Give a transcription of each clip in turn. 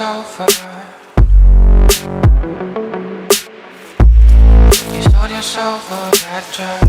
over. You sold your soul for that drug.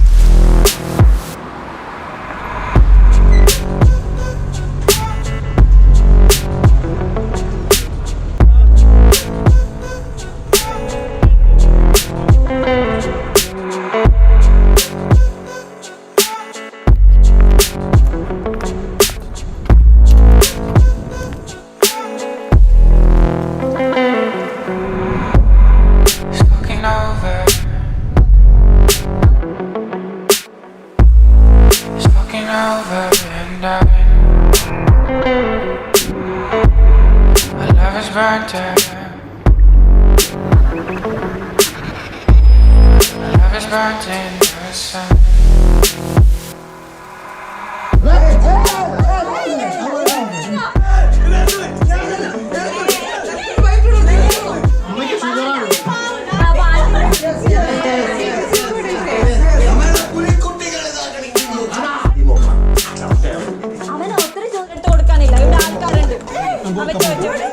Over and dying. My love is burnt out. My love is burnt in the sun. അവന് ഒത്തിരി എടുത്ത് കൊടുക്കാനില്ല ഇവിടെ ആൾക്കാരുണ്ട് അവൻ ചോദിച്ചോട്